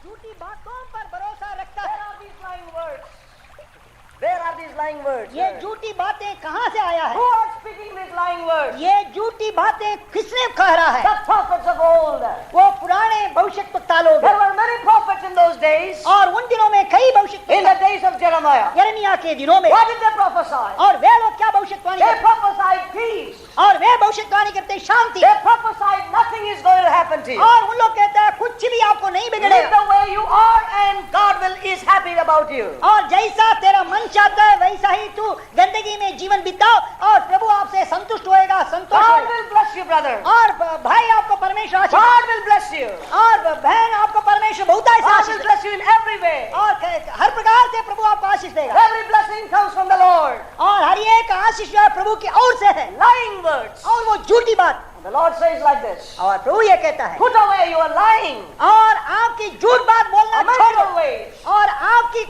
झूठी बातों पर भरोसा रखता है। Where are these lying words? ये झूठी बातें कहाँ से आया है? Who are speaking these lying words? ये झूठी बातें किसने कह रहा है? The prophets of old. वो पुराने भविष्यद्वक्ता लोग There were many prophets in those days. और उन दिनों में कई In the भविष्यद्वक्ता days of Jeremiah. यिर्मयाह के दिनों में। What did they prophesy? और वे लोग क्या भविष्यवाणी They करते? prophesied peace. और वे भविष्यवाणी करते शांति। They prophesied nothing is going to happen to you. और उन लोग कहते हैं कुछ भी आपको नहीं Live बिगड़ेगा the way you are and God is happy about you. और जैसा तेरा मन चाहता है वैसा ही तू गंदगी में जीवन बिताओ और प्रभु आपसे संतुष्ट होएगा, संतोष God होएगा। will bless you, brother. और भाई आपको परमेश्वर आशीष God will bless you. और बहन आपको परमेश्वर बहुत God आशीष will देगा। bless you in every way. और हर प्रकार से प्रभु आपको आशीष देगा Every blessing comes from the Lord. और हर एक आशीष जो है प्रभु की ओर से है Lying words. और वो झूठी बात। The Lord says like this. और प्रभु ये कहता है Put away your lying. और आपकी झूठ बात बोलना Amend छोड़ your दो ways. और आपकी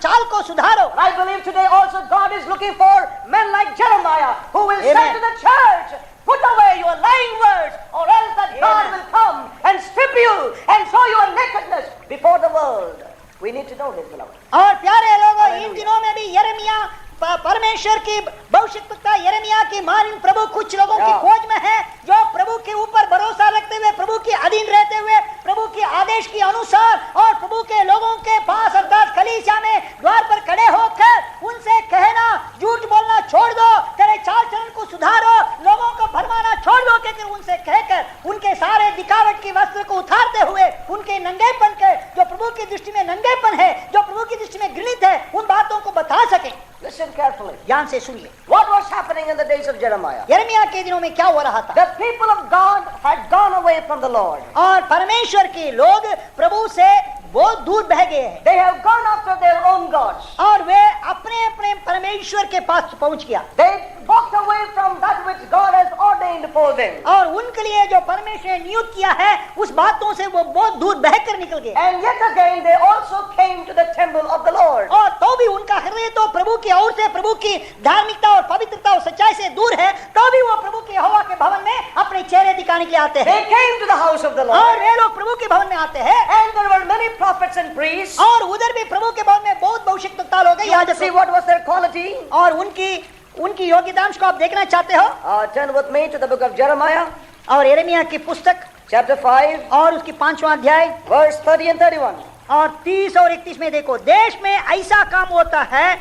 चाल को सुधारो। I believe today also God is looking for men like Jeremiah who will say Amen. to the church, put away your lying words or else that God Amen. will come and strip you and show your nakedness before the world. We need to know this, beloved. और प्यारे लोगों इन Hallelujah. दिनों में भी यिर्मयाह परमेश्वर की भविष्यद्वक्ता यिर्मयाह की मान प्रभु कुछ लोगों की Yeah. खोज में है जो प्रभु के ऊपर भरोसा रखते हुए प्रभु के अधीन रहते हुए प्रभु के आदेश के अनुसार और प्रभु के लोगों के पास अर्थात कलीसिया में द्वार पर खड़े होकर उनसे कहना झूठ बोलना छोड़ दो, तेरे चाल चलन को सुधारो, लोगों को भरमाना छोड़ दो कहकर उनसे कहकर उनके सारे दिखावट के वस्त्र को उतारते हुए उनके नंगेपन के जो प्रभु की दृष्टि में नंगेपन है जो प्रभु की दृष्टि में घृणित है उन बातों को बता सके। Listen carefully. ध्यान से सुनिए What was happening in the days of Jeremiah? यिर्मयाह के दिनों में क्या हो रहा था? The people of God had gone away from the Lord. और परमेश्वर के लोग प्रभु से बहुत दूर बह गए हैं They have gone after their own gods. और वे अपने अपने परमेश्वर के पास पहुंच गया They walked away from that which God has ordained for them. और उनके लिए जो परमेश्वर ने नियुक्त किया है उस बातों से वो बहुत दूर बहकर निकल गए And yet again they also came to the temple of the Lord. और तो भी उनका हृदय तो प्रभु की ओर से प्रभु की धार्मिकता और पवित्रता और सच्चाई से दूर है, तो भी वो प्रभु के यहोवा के भवन में अपने चेहरे दिखाने के लिए आते हैं They came to the house of the और Lord. वे लोग प्रभु के भवन में आते हैं And there were many prophets and priests. और उधर भी प्रभु के भवन में बहुत भविष्यद्वक्ता लोग हैं। You want to याजक see लोग। what was their quality? और उनकी योग्यतांश को आप देखना चाहते हो Turn with me to the book of Jeremiah, और यिर्मयाह की पुस्तक chapter 5, और उसकी 5वां अध्याय verse 30 and 31. और 30 और 31 में देखो, देश में ऐसा काम होता है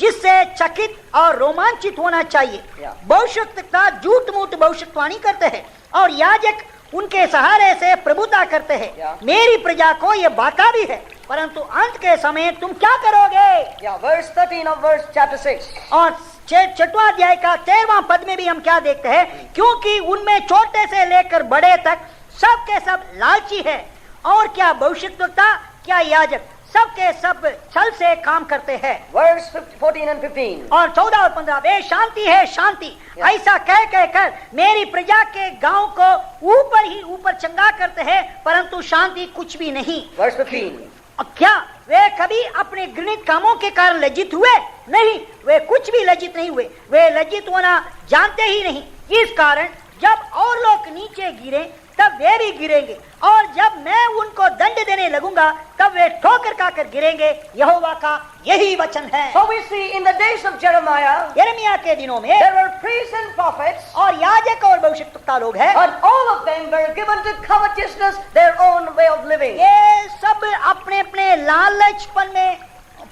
जिससे चकित और रोमांचित होना चाहिए। Yeah. भविष्यद्वक्ता झूठ मूठ भविष्यवाणी करते हैं और याजक उनके सहारे से प्रभुता करते हैं। Yeah. मेरी प्रजा को यह बाका भी है, परंतु अंत के समय तुम क्या करोगे? Yeah, verse 13 of verse chapter 6. और 6वां अध्याय का 13वां पद में भी हम क्या देखते हैं, क्योंकि उनमें छोटे से लेकर बड़े तक सब के सब लालची है और क्या भविष्यद्वक्ता क्या याजक सब के सब छल से काम करते हैं। Verse 14 and 15. और 14 और 15 वे शांति है शांति Yeah. ऐसा कह कर मेरी प्रजा के गांव को ऊपर ही ऊपर चंगा करते हैं, परंतु शांति कुछ भी नहीं। Verse 15. और क्या वे कभी अपने घृणित कामों के कारण लज्जित हुए? नहीं, वे कुछ भी लज्जित नहीं हुए, वे लज्जित होना जानते ही नहीं। इस कारण जब और लोग नीचे गिरे तब वे भी गिरेंगे, और जब मैं उनको दंड देने लगूंगा तब वे ठोकर खाकर गिरेंगे। यहोवा का यही वचन है। So we see in the days of Jeremiah, यिर्मयाह के दिनों में there were priests and prophets, और याजक और भविष्यद्वक्ता लोग हैं, and all of them were given to covetousness, their own way of living. ये सब अपने अपने लालचपन में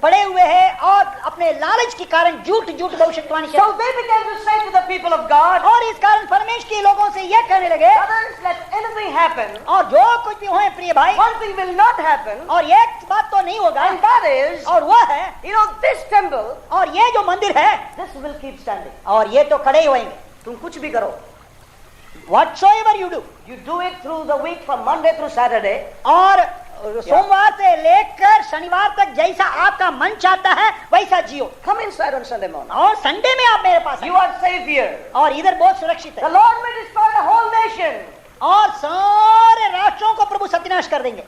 पड़े हुए हैं और अपने लालच के कारण झूठ भविष्यवाणी So they began to say to the people of God, और इस कारण परमेश्वर के लोगों से यह कहने लगे, brothers, let anything happen, और जो कुछ भी होए प्रिय भाई, one thing will not happen, और एक बात तो नहीं होगा, and that is, और वो है, this temple, और ये जो मंदिर है, this will keep standing. और ये तो खड़े ही होंगे। तुम कुछ भी करो, Whatsoever you do, you do it through the week from Monday through Saturday, और सोमवार से लेकर शनिवार तक जैसा आपका मन चाहता है वैसा जियो, come inside on Sunday morning. और संडे में आप मेरे पास You आए, are safe here. और इधर बहुत सुरक्षित The है, Lord may destroy the whole nation, और सारे राष्ट्रों को प्रभु सत्यानाश कर देंगे,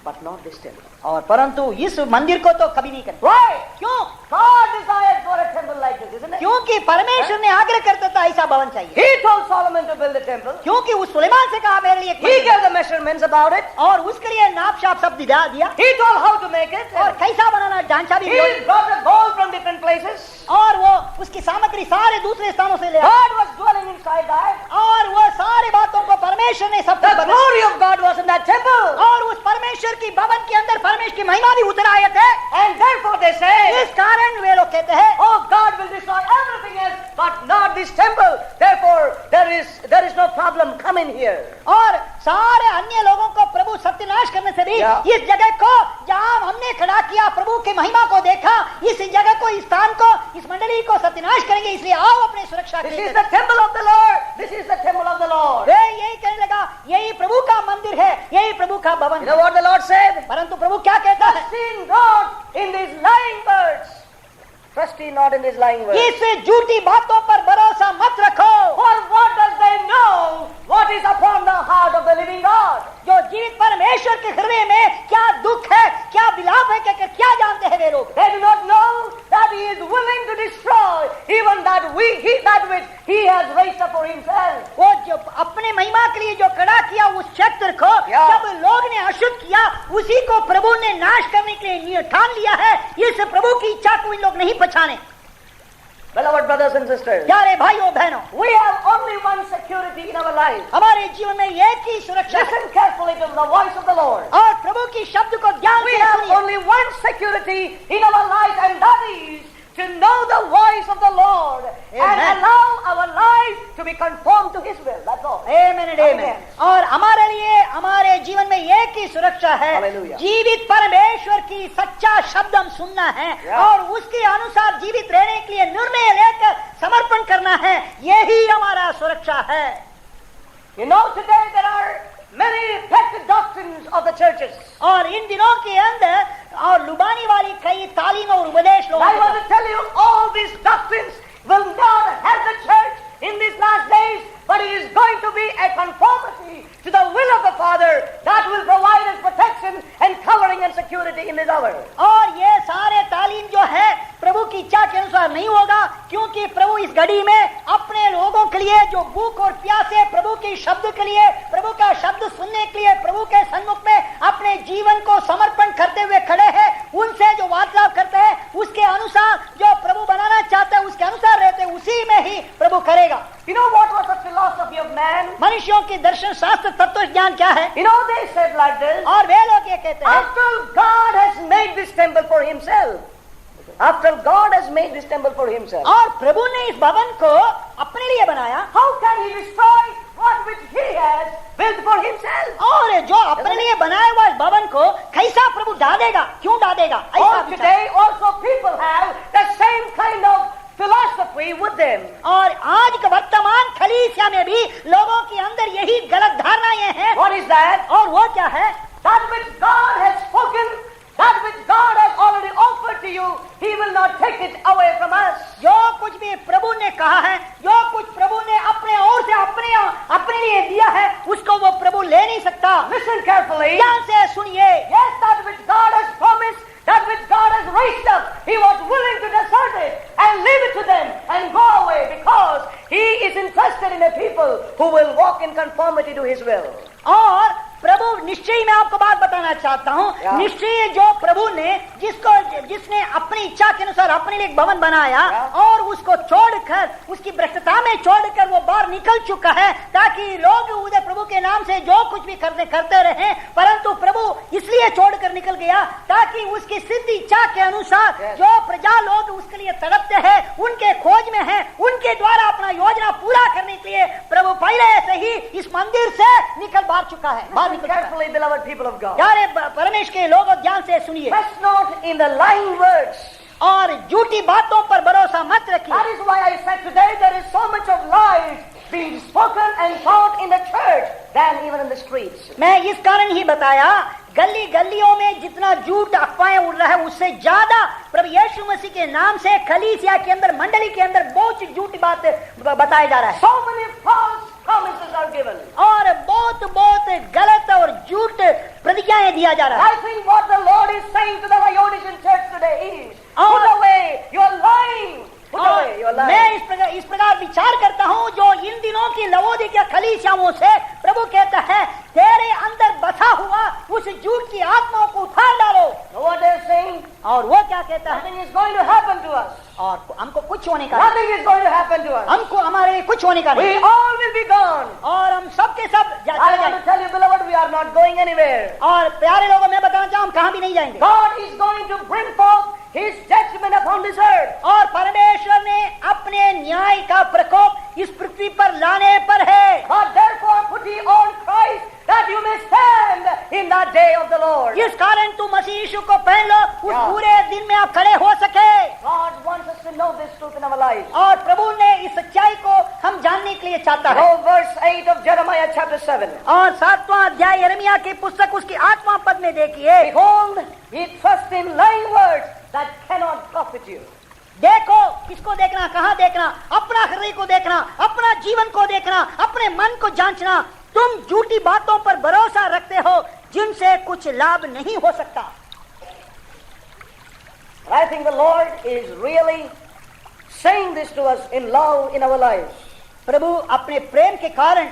but not this temple. और परंतु इस मंदिर को तो कभी नहीं करेंगे। Why? क्यों? God desired for a temple like this, isn't it? क्योंकि परमेश्वर ने आग्रह करता था ऐसा भवन चाहिए, He told Solomon to build a temple. क्योंकि उस सुलेमान से कहा मेरे लिए एक He मंदिर gave the measurements about it. और उसके लिए नाप शाप सब दिया He told how to make it. और कैसा बनाना ढांचा भी He brought the gold from different places. और वो उसकी सामग्री सारे दूसरे स्थानों से ले आया, God was dwelling inside that. और वो सारी बातों को परमेश्वर ने सब The कुछ बताया, glory of God was in that temple. और उस परमेश्वर की भवन के अंदर परमेश्वर की महिमा भी उतर आए थे। And therefore they say, इस कारण वे लोग कहते हैं, oh, God will destroy everything else, but not this temple. Therefore, there is no problem. Come in here. और सारे अन्य लोगों को प्रभु सत्यानाश करने से भी इस जगह को जहां हमने खड़ा किया, प्रभु की महिमा को देखा, इस जगह को, इस स्थान को, इस मंडली को सत्यानाश करेंगे, इसलिए आओ अपने सुरक्षा के This लिए। is the temple of the Lord. This is the temple of the Lord. वे यही कहने लगा, यही प्रभु का मंदिर है, यही प्रभु का भवन You है। know what the Lord said? परंतु प्रभु क्या कहता है? Trust in not in these lying words. Trust in not in these lying words. इस झूठी बातों पर भरोसा मत रखो, For what does they know what is upon the heart of the living God? जो जीवित परमेश्वर के हृदय में क्या दुख है, क्या विलाप है, क्या जानते हैं वे लोग? They do not know that He is willing to destroy even that which He has raised up for Himself. वो जो अपने महिमा के लिए जो खड़ा किया उस क्षेत्र को जब लोग ने अशुद्ध किया, उसी को प्रभु ने नाश करने के लिए ठान लिया है। इस प्रभु की इच्छा को इन लोग नहीं पहचाने। Beloved brothers and sisters, प्यारे भाइयों बहनों, we have only one security in our life. हमारे जीवन में एक ही सुरक्षा है, Listen carefully to the voice of the Lord. और प्रभु की शब्द को ध्यान We से have सुनिए। only one security in our life, and that is to know the voice of the Lord and Amen. allow our life to be conformed to His will. That's all. Amen and amen. Amen. और हमारे लिए हमारे जीवन में एक ही सुरक्षा है, Hallelujah. जीवित परमेश्वर की सच्चा शब्द हम सुनना है Yeah. और उसके अनुसार जीवित रहने के लिए निर्णय लेकर समर्पण करना है। यही हमारा सुरक्षा है। You know, today there are many reflected doctrines of the churches. और इन दिनों के अंदर और लुबानी वाली कई तालीम और उपदेश लोग, I want to tell you, all these doctrines will not help the church in these last days, but it is going to be a conformity to the will of the Father that will provide us protection and covering and security in this hour. और ये सारे तालीम जो है प्रभु की इच्छा के अनुसार नहीं होगा, क्योंकि प्रभु इस घड़ी में अपने लोगों के लिए जो भूख और प्यास है, प्रभु के शब्द के लिए, प्रभु का शब्द सुनने के लिए, प्रभु के सन्मुख में अपने जीवन को समर्पण करते हुए खड़े हैं, उनसे जो वार्तालाप करते हैं उसके अनुसार जो प्रभु बनाना चाहते हैं उसके अनुसार रहते हैं, उसी में ही प्रभु करेगा। You know what was the philosophy of man? मनुष्यों की दर्शन शास्त्र तत्व ज्ञान क्या है? You know, they said like this, और वे लोग ये कहते हैं, after God has made this temple for Himself, after God has made this temple for Himself, और प्रभु ने इस भवन को अपने लिए बनाया, how can He destroy what which He has built for Himself? और जो अपने लिए बनाया हुआ इस भवन को कैसा प्रभु डालेगा, क्यों डालेगा? ऐसा Or विचार। today also people have the same kind of philosophy with them. और आज के वर्तमान कलीसिया में भी लोगों के अंदर यही गलत धारणाएं हैं। What is that? और वो क्या है? That which God has spoken, that which God has already offered to you, He will not take it away from us. जो कुछ भी प्रभु ने कहा है, जो कुछ प्रभु ने अपने ओर से अपने लिए दिया है, उसको वो प्रभु ले नहीं सकता। Listen carefully. ध्यान से सुनिए। Yes, that which God has promised, that which God has raised up, He was willing to desert it and leave it to them and go away because He He is interested in a people who will walk in conformity to His will. और प्रभु निश्चय मैं आपको बात बताना चाहता हूँ, निश्चय जो प्रभु ने जिसने अपनी इच्छा के अनुसार अपने लिए एक भवन बनाया और उसको छोड़कर, उसकी भ्रष्टता में छोड़कर वो बाहर निकल चुका है, ताकि लोग उधर प्रभु के नाम से जो कुछ भी करते रहे, परंतु प्रभु इसलिए छोड़कर निकल गया ताकि उसकी सिद्ध इच्छा के अनुसार जो प्रजा लोग उसके लिए तड़पते हैं, उनके खोज में है, उनके द्वारा अपना योजना पूरा करने के लिए प्रभु पहले से ही इस मंदिर से निकल बाहर चुका है। Carefully, beloved people of God. प्यारे परमेश्वर के लोगों, ध्यान से सुनिए। Rest not in the lying words. और झूठी बातों पर भरोसा मत रखिए। That is why I said today there is so much of lies being spoken and taught in the church than even in the streets. मैं इस कारण ही बताया, गली गलियों में जितना झूठ अफवाहें उड़ रहा है उससे ज्यादा प्रभु यीशु मसीह के नाम से कलीसिया के अंदर, मंडली के अंदर बहुत झूठी बात बताया जा रहा है। So many false promises are given. और बहुत गलत और झूठ प्रतिज्ञाएं दिया जा रहा है। I think what the Lord is saying to the Laodicean church today is, put away your lying. Put away your lying. मैं इस प्रकार विचार करता हूँ, जो इन दिनों की लवोदिकीया कलीसियाओं से प्रभु कहता है, तेरे अंदर बसा हुआ उस झूठ की आत्माओं को उठार डालो। What they are saying? और वो क्या कहता है? Nothing is going to happen to us. और हमको कुछ होने का, Nothing is going to happen to us. हमको हमारे लिए कुछ होने का नहीं। We all will be gone. और हम सबके सब I want to tell you, beloved, we are not going anywhere. और प्यारे लोगों, मैं बताना चाहूँ, हम कहाँ भी नहीं जाएंगे। God is going to bring forth His judgment upon this earth. और परमेश्वर ने अपने न्याय का प्रकोप इस पृथ्वी पर लाने पर है। But therefore put ye on Christ, that you may stand in that day of the Lord. इस कारण तू मसीह यीशु को पहन लो, उस पूरे दिन में आप खड़े हो सके। God wants us to know this truth in our lives. और प्रभु ने इस सच्चाई को हम जानने के लिए चाहता है। Go verse 8 of Jeremiah chapter 7. और 7वां अध्याय यिर्मयाह की पुस्तक उसकी 8वां पद में देखिए, Behold, ye trust in lying words that cannot profit you. देखो, किसको देखना, कहाँ देखना? अपना हृदय को देखना, अपना जीवन को देखना, अपने मन को जांचना। तुम झूठी बातों पर भरोसा रखते हो जिनसे कुछ लाभ नहीं हो सकता। I think the Lord is really saying this to us in love in our lives. प्रभु अपने प्रेम के कारण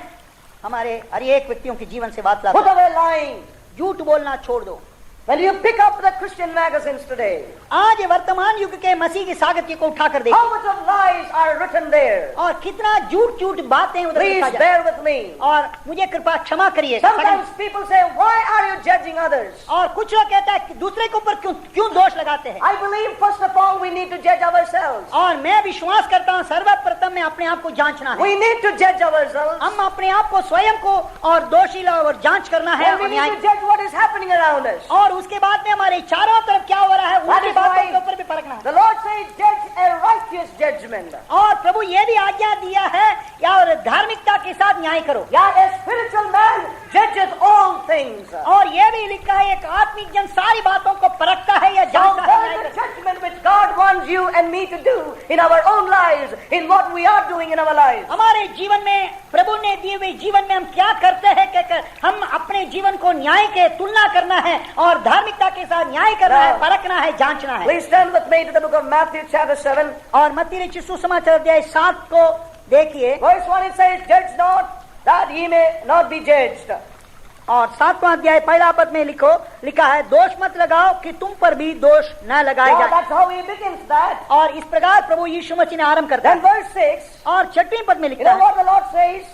हमारे हर एक व्यक्तियों के जीवन से बात Put away lying. झूठ बोलना छोड़ दो। When you pick up the Christian magazines today, आज वर्तमान युग के मसीह की सागत्य को उठाकर देखो, how much of lies are written there? और कितना झूठ बातें उधर लिखा Please जाता है। bear with me. और मुझे कृपा क्षमा करिए। Sometimes people say, why are you judging others? और कुछ लोग कहता है कि दूसरे के ऊपर क्यों दोष लगाते हैं। I believe first of all we need to judge ourselves. और मैं विश्वास करता हूँ सर्वप्रथम में अपने आप को जांचना है। We need to judge ourselves. हम अपने आप को स्वयं को और दोषी और जांच करना है। And we need to judge what is happening around us. और उसके बाद में हमारे चारों तरफ क्या हो रहा है उनकी बातों के ऊपर भी परखना है। The Lord says, judge a righteous judgment. और प्रभु ये भी आज्ञा दिया है, या और धार्मिकता के साथ न्याय करो। Yeah, a spiritual man judges all things. और ये भी लिखा है, एक आत्मिक जन सारी बातों को परखता है या जांचता है। There is a judgment which God wants you and me to do in our own lives, in what we are doing in our lives. हमारे जीवन में प्रभु ने दिए हुए जीवन में हम क्या करते हैं, कहकर हम अपने जीवन को न्याय के तुलना करना है और धार्मिकता के साथ न्याय करना है, परखना है, जांचना है। Please stand with me to the book of Matthew chapter 7. और मत्ती रचित सुसमाचार अध्याय 7 को देखिए। Verse 1 it says, judge not that ye may not be judged. और 7वां अध्याय पहला पद में लिखा है, दोष मत लगाओ कि तुम पर भी दोष न लगाए Yeah, जाए। that's how he begins that. और इस प्रकार प्रभु यीशु मसीह ने आरंभ करता Then है। verse 6, और 6वें पद में you लिखा know है, what the Lord says?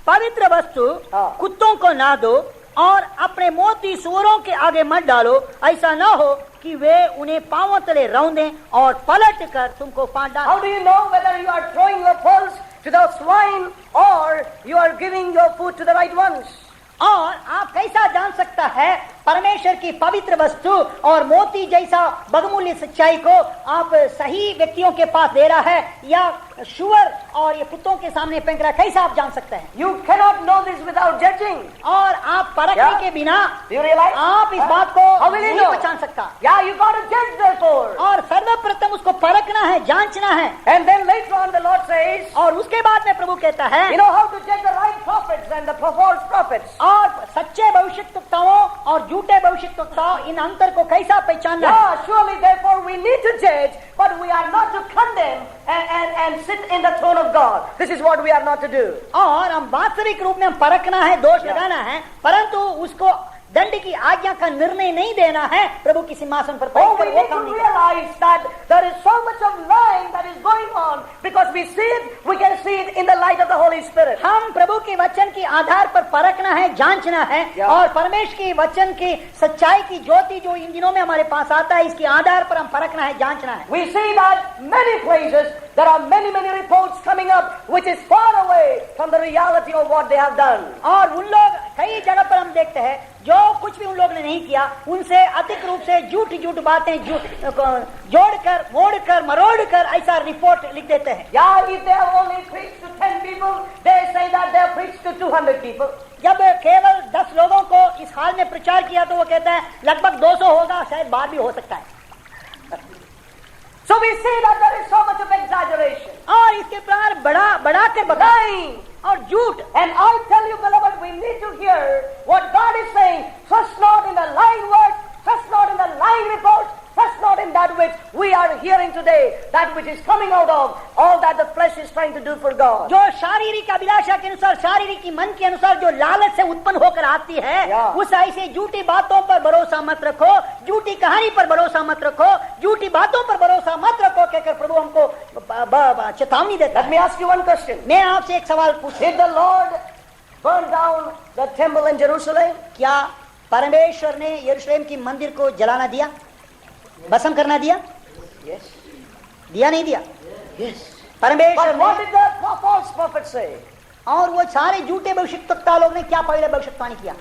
पवित्र वस्तु हाँ। कुत्तों को ना दो और अपने मोती सूअरों के आगे मत डालो, ऐसा न हो कि वे उन्हें पांवों तले रौंदें और पलट कर तुमको फाड़ डालें। How do you know whether you are throwing your pearls to the swine or you are giving your food to the right ones? और आप कैसा जान सकता है परमेश्वर की पवित्र वस्तु और मोती जैसा बहुमूल्य सच्चाई को आप सही व्यक्तियों के पास दे रहा है या शुअर और ये कुत्तों के सामने फेंक रहा है, कैसा आप जान सकते हैं? You cannot know this without judging. और आप परखने के बिना Do you realize? आप इस बात को How will you नहीं know? पहचान सकता। Yeah, you got to judge therefore. और सर्वप्रथम उसको परखना है, जांचना है। And then later on the Lord says, और उसके बाद में प्रभु कहता है, you know how to judge the right prophets and the false prophets. और सच्चे भविष्यद्वक्ताओं और झूठे भविष्यद्वक्ताओं, इन अंतर को कैसा पहचानना है? Yeah, surely therefore we need to judge, but we are not to condemn and sit in the throne of God. This is what we are not to do. और हम वास्तविक रूप में हम परखना है, दोष लगाना है, परंतु उसको दंड की आज्ञा का निर्णय नहीं देना है। प्रभु की सिंहासन पर Oh, we वो need to काम नहीं realize that there is so much of lying that is going on because we see it, we can see it in the light of the Holy Spirit. हम प्रभु के वचन के आधार पर परखना है, जांचना है, और परमेश्वर के वचन की सच्चाई की ज्योति जो इन दिनों में हमारे पास आता है, इसके आधार पर हम परखना है, जांचना है। We see that many places there are many reports coming up which is far away from the reality of what they have done. और उन लोग कई जगह पर हम देखते हैं जो कुछ भी उन लोग ने नहीं किया, उनसे अधिक रूप से झूठ बातें जोड़कर मोड़कर मरोड़कर ऐसा रिपोर्ट लिख देते हैं। Yeah, if they have only preached to 10 people, they say that they have preached to 200 people. जब केवल 10 लोगों को इस हाल में प्रचार किया तो वो कहता है लगभग 200 होगा, शायद बाहर भी हो सकता है। So we see that there is so much of exaggeration. और इसके प्रकार बढ़ा के बताएं और झूठ। And I tell you, beloved, we need to hear what God is saying. Trust not in the lying words, trust not in the lying reports, trust not in that which we are hearing today, that which is coming out of all that the flesh is trying to do for God. जो शारीरिक अभिलाषा के अनुसार, शारीरिक मन के अनुसार जो लालच से उत्पन्न होकर आती है, उस ऐसे झूठी बातों पर भरोसा मत रखो, झूठी कहानी पर भरोसा मत रखो, झूठी बातों पर भरोसा मत रखो, कहकर प्रभु हमको चेतावनी देता है। Let me ask you one question. मैं आपसे एक सवाल पूछूं। Did the Lord burn down the temple in Jerusalem? क्या परमेश्वर ने यरूशलेम की मंदिर को जलाना दिया, भस्म करना दिया? Yes. दिया नहीं दिया? Yes. परमेश्वर But what did the false prophet say? और वो सारे झूठे भविष्यद्वक्ता लोग ने क्या पहले भविष्यवाणी किया?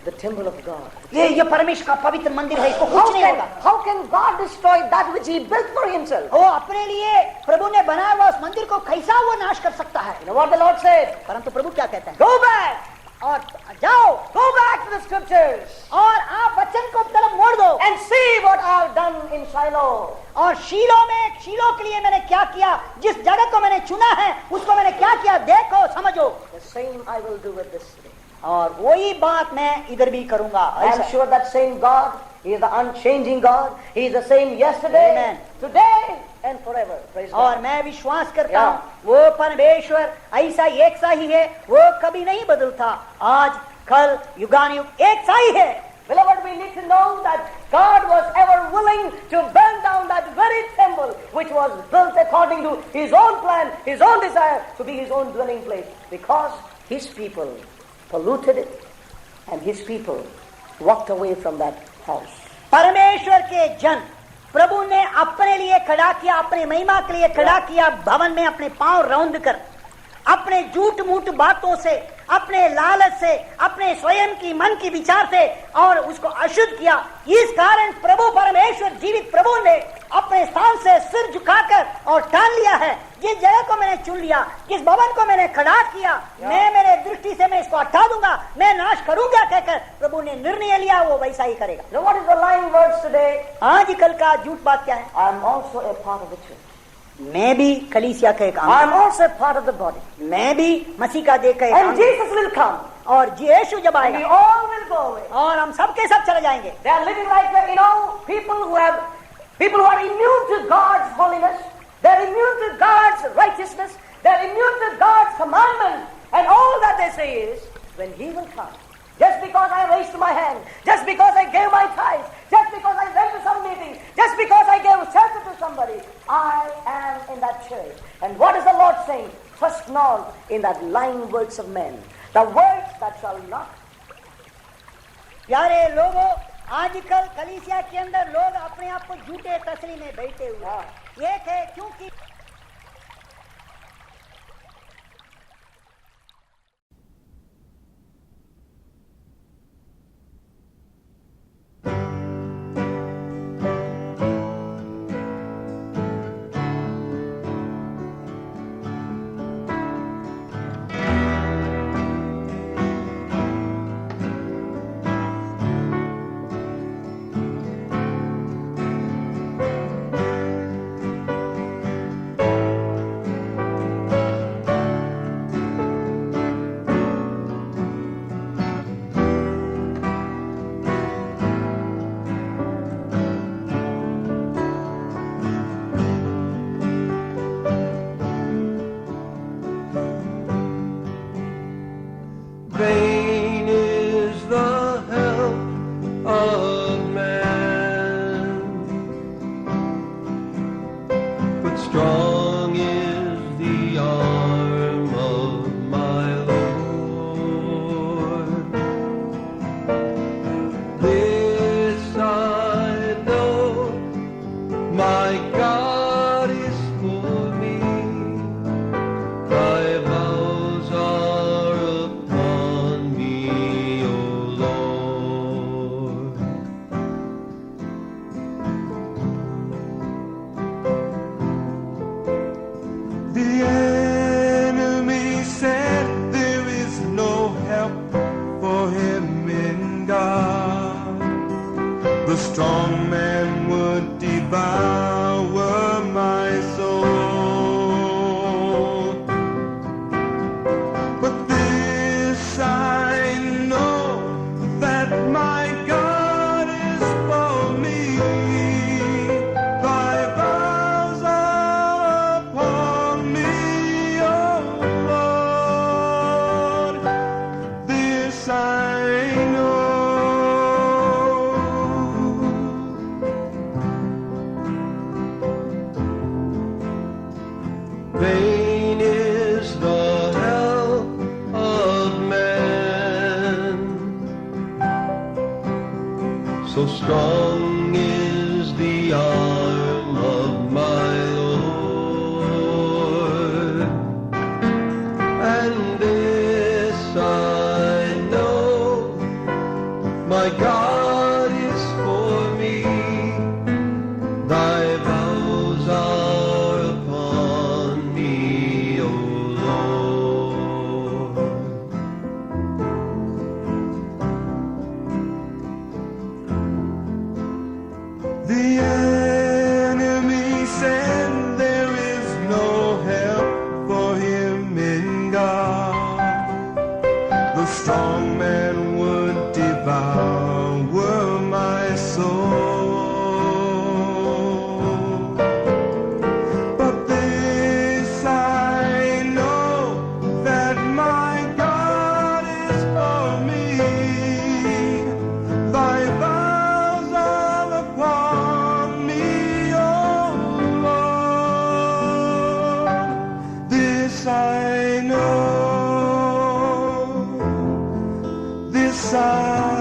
The temple of God. ये परमेश्वर का पवित्र मंदिर है, इसको कुछ नहीं होगा। How can God destroy that which He built for Himself? वो अपने लिए प्रभु ने बनाया हुआ उस मंदिर को कैसा वो नाश कर सकता है? You know what the Lord said? परंतु प्रभु क्या कहता है? Go back. और जाओ, Go back to the scriptures और आप वचन को तरफ मोड़ दो and see what I have done in Shiloh. और शीलो के लिए मैंने क्या किया, जिस जगह को मैंने चुना है उसको मैंने क्या किया, देखो समझो। The same I will do with this city. और वही बात मैं इधर भी करूंगा। I am sure that same God, He is the unchanging God. He is the same yesterday, Amen. today and forever. Praise और God. मैं विश्वास करता हूँ वो परमेश्वर ऐसा एक सा ही है, वो कभी नहीं बदलता, आज कल युगानुयुग एक सा ही है। Beloved, we need to know that God was ever willing to burn down that very temple which was built according to His own plan, His own desire to be His own dwelling place, because His people polluted it and His people walked away from that house. परमेश्वर के जन प्रभु ने अपने लिए खड़ा किया, अपने महिमा के लिए खड़ा किया, भवन में अपने पांव रौंद कर, अपने झूठ मूठ बातों से, अपने लालच से, अपने स्वयं की मन की विचार से और उसको अशुद्ध किया। इस कारण प्रभु परमेश्वर जीवित प्रभु ने अपने स्थान से सिर झुकाकर और ठान लिया है, जिस जगह को मैंने चुन लिया, जिस भवन को मैंने खड़ा किया, मैं मेरे दृष्टि से मैं इसको हटा दूंगा, मैं नाश करूंगा कहकर प्रभु ने निर्णय लिया, वो वैसा ही करेगा। Now what is the lying words today? आजकल का झूठ बात क्या है? I am also a part of the church. मैं भी कलीसिया का एक I am also a part of the body. मैं भी मसीह का देह का एक And अंग। Jesus will come. और यीशु जब And we आएगा all will go away. और हम सबके सब चले जाएंगे। They are living like that, people who are immune to God's holiness. They are immune to God's righteousness. They are immune to God's commandments. And all that they say is, when He will come, just because I raised my hand, just because I gave my tithes, just because I went to some meeting, just because I gave shelter to somebody, I am in that church. And what is the Lord saying? Trust not in that lying words of men, the words that shall not. प्यारे लोगों, आजकल कलीसिया के अंदर लोग अपने आप को झूठे तसली में बैठे हुए हैं। एक है क्योंकि strong man would devour my soul. But this I know, that my God is for me. Thy vows are upon me, O Lord. This I know. Vain is the help of man, so strong is the arm of my Lord. And this I know, my God is for me. Thy vows are upon me, O Lord. The enemy said there is no help for him in God. The strong man would devour my soul. But this I know, that my God is for me. Thy vows are upon me, O Lord. This I know, this I